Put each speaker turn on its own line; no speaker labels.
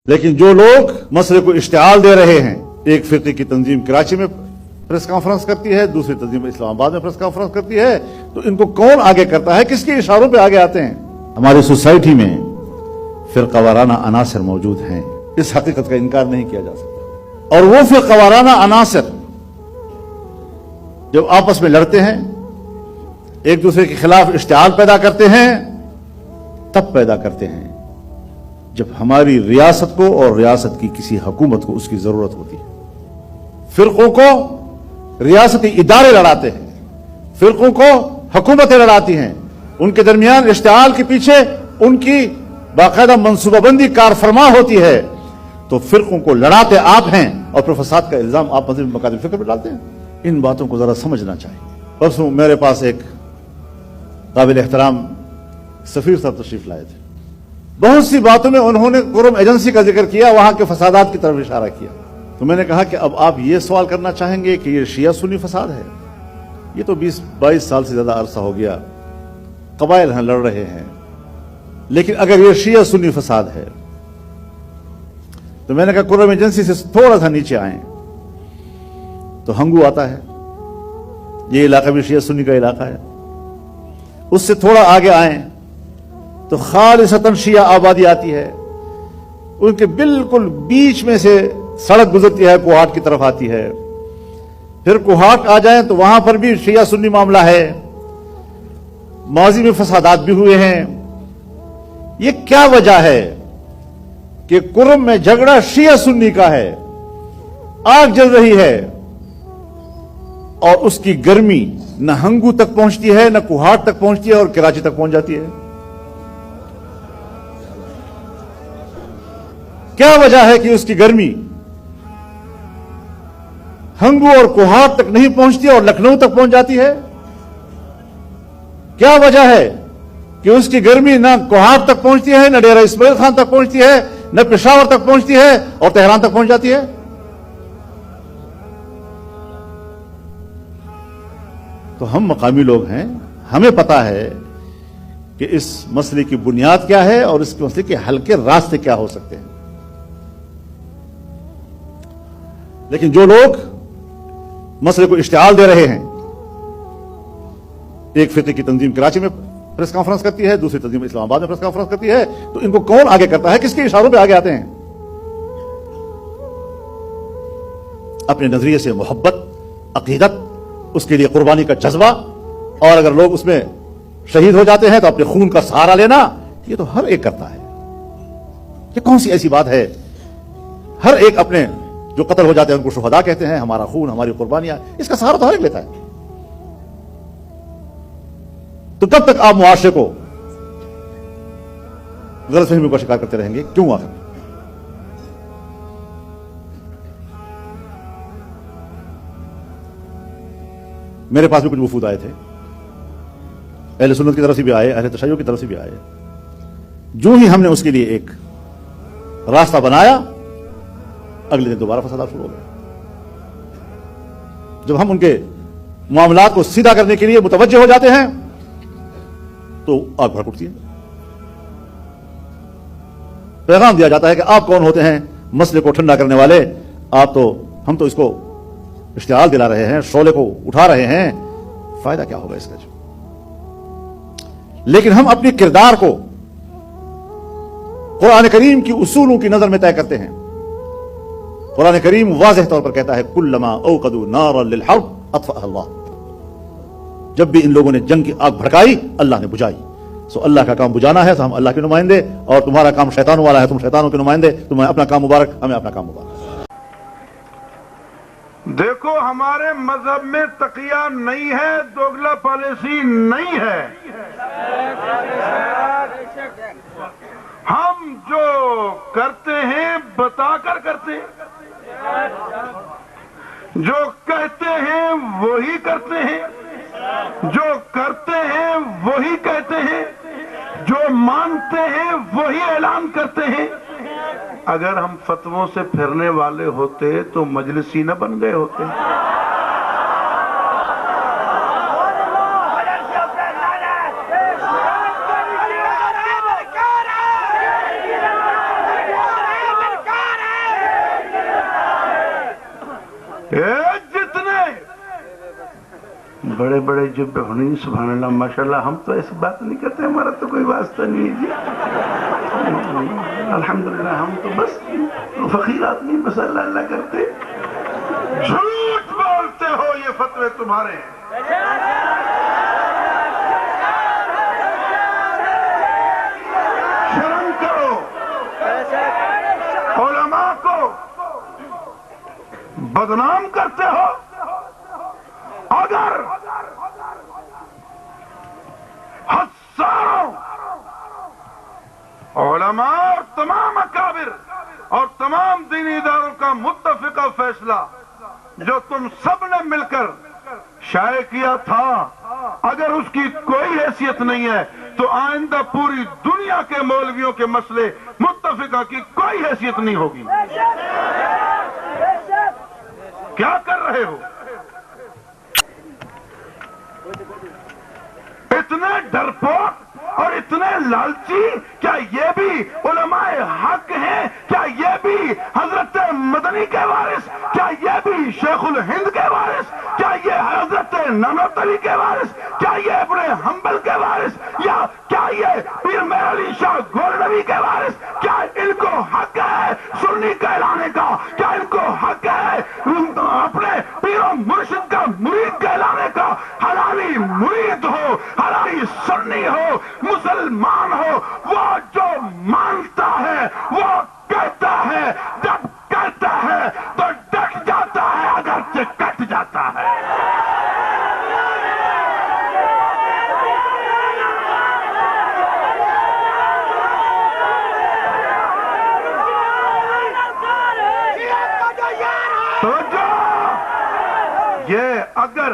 لیکن جو لوگ مسئلے کو اشتعال دے رہے ہیں، ایک فرقے کی تنظیم کراچی میں پریس کانفرنس کرتی ہے، دوسری تنظیم اسلام آباد میں پریس کانفرنس کرتی ہے، تو ان کو کون آگے کرتا ہے؟ کس کے اشاروں پہ آگے آتے ہیں؟ ہماری سوسائٹی میں فرقہ وارانہ عناصر موجود ہیں، اس حقیقت کا انکار نہیں کیا جا سکتا۔ اور وہ فرقہ وارانہ عناصر جب آپس میں لڑتے ہیں، ایک دوسرے کے خلاف اشتعال پیدا کرتے ہیں، تب پیدا کرتے ہیں جب ہماری ریاست کو اور ریاست کی کسی حکومت کو اس کی ضرورت ہوتی ہے۔ فرقوں کو ریاستی ادارے لڑاتے ہیں، فرقوں کو حکومتیں لڑاتی ہیں، ان کے درمیان اشتعال کے پیچھے ان کی باقاعدہ منصوبہ بندی کار فرما ہوتی ہے، تو فرقوں کو لڑاتے آپ ہیں اور پھر فساد کا الزام آپ مذہبی مکاتب فکر پہ ڈالتے ہیں۔ ان باتوں کو ذرا سمجھنا چاہیے۔ پرسوں میرے پاس ایک قابل احترام سفیر صاحب تشریف لائے تھے، بہت سی باتوں میں انہوں نے قرم ایجنسی کا ذکر کیا، وہاں کے فسادات کی طرف اشارہ کیا، تو میں نے کہا کہ اب آپ یہ سوال کرنا چاہیں گے کہ یہ شیعہ سنی فساد ہے؟ یہ تو 20-22 سال سے زیادہ عرصہ ہو گیا، قبائل ہیں، لڑ رہے ہیں، لیکن اگر یہ شیعہ سنی فساد ہے تو میں نے کہا قرم ایجنسی سے تھوڑا سا نیچے آئیں تو ہنگو آتا ہے، یہ علاقہ بھی شیعہ سنی کا علاقہ ہے، اس سے تھوڑا آگے آئیں تو خالصتاً شیعہ آبادی آتی ہے، ان کے بالکل بیچ میں سے سڑک گزرتی ہے، کوہاٹ کی طرف آتی ہے، پھر کوہاٹ آ جائیں تو وہاں پر بھی شیعہ سنی معاملہ ہے، ماضی میں فسادات بھی ہوئے ہیں۔ یہ کیا وجہ ہے کہ قرم میں جھگڑا شیعہ سنی کا ہے، آگ جل رہی ہے اور اس کی گرمی نہ ہنگو تک پہنچتی ہے، نہ کوہاٹ تک پہنچتی ہے اور کراچی تک پہنچ جاتی ہے؟ کیا وجہ ہے کہ اس کی گرمی ہنگو اور کوہاٹ تک نہیں پہنچتی اور لکھنؤ تک پہنچ جاتی ہے؟ کیا وجہ ہے کہ اس کی گرمی نہ کوہاٹ تک پہنچتی ہے، نہ ڈیرہ اسماعیل خان تک پہنچتی ہے، نہ پشاور تک پہنچتی ہے اور تہران تک پہنچ جاتی ہے؟ تو ہم مقامی لوگ ہیں، ہمیں پتا ہے کہ اس مسئلے کی بنیاد کیا ہے اور اس مسئلے کے حل کے راستے کیا ہو سکتے ہیں۔ لیکن جو لوگ مسئلے کو اشتعال دے رہے ہیں، ایک فرقے کی تنظیم کراچی میں پریس کانفرنس کرتی ہے، دوسری تنظیم اسلام آباد میں پریس کانفرنس کرتی ہے، تو ان کو کون آگے کرتا ہے؟ کس کے اشاروں پہ آگے آتے ہیں؟ اپنے نظریے سے محبت، عقیدت، اس کے لیے قربانی کا جذبہ، اور اگر لوگ اس میں شہید ہو جاتے ہیں تو اپنے خون کا سہارا لینا، یہ تو ہر ایک کرتا ہے۔ یہ کون سی ایسی بات ہے؟ ہر ایک اپنے جو قتل ہو جاتے ہیں ان کو شہداء کہتے ہیں، ہمارا خون، ہماری قربانیاں، اس کا سہارا تو ہر ایک لیتا ہے۔ تو کب تک آپ معاشرے کو غلط فہمی کا شکار کرتے رہیں گے؟ کیوں آخر؟ میرے پاس بھی کچھ وفود آئے تھے، اہل سنت کی طرف سے بھی آئے، اہل تشیع کی طرف سے بھی آئے۔ جو ہی ہم نے اس کے لیے ایک راستہ بنایا، اگلے دن دوبارہ فسادات شروع ہو گئے۔ جب ہم ان کے معاملات کو سیدھا کرنے کے لیے متوجہ ہو جاتے ہیں تو آگ بھڑک اٹھتی ہے۔ پیغام دیا جاتا ہے کہ آپ کون ہوتے ہیں مسئلے کو ٹھنڈا کرنے والے؟ ہم تو اس کو اشتعال دلا رہے ہیں، شعلے کو اٹھا رہے ہیں، فائدہ کیا ہوگا اس کا؟ لیکن ہم اپنی کردار کو قرآن کریم کی اصولوں کی نظر میں طے کرتے ہیں۔ قرآن کریم واضح طور پر کہتا ہے کلما اوقدوا نارا للحرب اطفأها اللہ، جب بھی ان لوگوں نے جنگ کی آگ بھڑکائی اللہ نے بجھائی۔ سو اللہ کا کام بجھانا ہے، تو ہم اللہ کے نمائندے، اور تمہارا کام شیطانوں والا ہے، تم شیطانوں کے نمائندے، تمہیں اپنا کام مبارک، ہمیں اپنا کام مبارک۔
دیکھو ہمارے مذہب میں تقیہ نہیں ہے، دوگلا پالیسی نہیں ہے۔ ہم جو کرتے ہیں بتا کر کرتے ہیں، جو کہتے ہیں وہی کرتے ہیں، جو کرتے ہیں وہی کہتے ہیں، جو مانتے ہیں وہی اعلان کرتے ہیں۔ اگر ہم فتووں سے پھرنے والے ہوتے تو مجلسی نہ بن گئے ہوتے۔ جتنے بڑے بڑے جبے ہونے جی، سبحان اللہ ماشاءاللہ، ہم تو ایسی بات نہیں کرتے، ہمارا تو کوئی واسطہ نہیں ہے جی، الحمدللہ، ہم تو بس فقیر آدمی بس اللہ اللہ کرتے۔ جھوٹ بولتے ہو، یہ فتوے تمہارے ہیں۔ شرم کرو، علماء کو بدنام کرتے ہو۔ اگر ہزاروں علماء اور تمام اکابر اور تمام دینی اداروں کا متفقہ فیصلہ جو تم سب نے مل کر شائع کیا تھا، اگر اس کی کوئی حیثیت نہیں ہے تو آئندہ پوری دنیا کے مولویوں کے مسئلے متفقہ کی کوئی حیثیت نہیں ہوگی۔ کیا کر رہے ہو؟ اتنے ڈرپوک اور اتنے لالچی، کیا یہ بھی علماء حق ہیں؟ کیا یہ بھی حضرت مدنی کے وارث؟ کیا یہ بھی شیخ الہند کے وارث؟ کیا یہ حضرت نانوتلی کے وارث؟ کیا یہ ابن حنبل کے وارث؟ یا کیا یہ پیر مہر علی شاہ گولڈوی کے وارث؟ کیا ان کو حق ہے سنی کہلانے کا؟ کیا ان کو حق ہے اپنے پیر و مرشد کا مرید کہلانے کا؟ حلالی مرید ہو، حلالی سنی ہو، مسلمان ہو، وہ جو مانتا ہے وہ کہتا ہے، جب کہتا ہے تو ڈٹ جاتا ہے، اگرچہ کٹ جاتا ہے۔ تو جو یہ اگر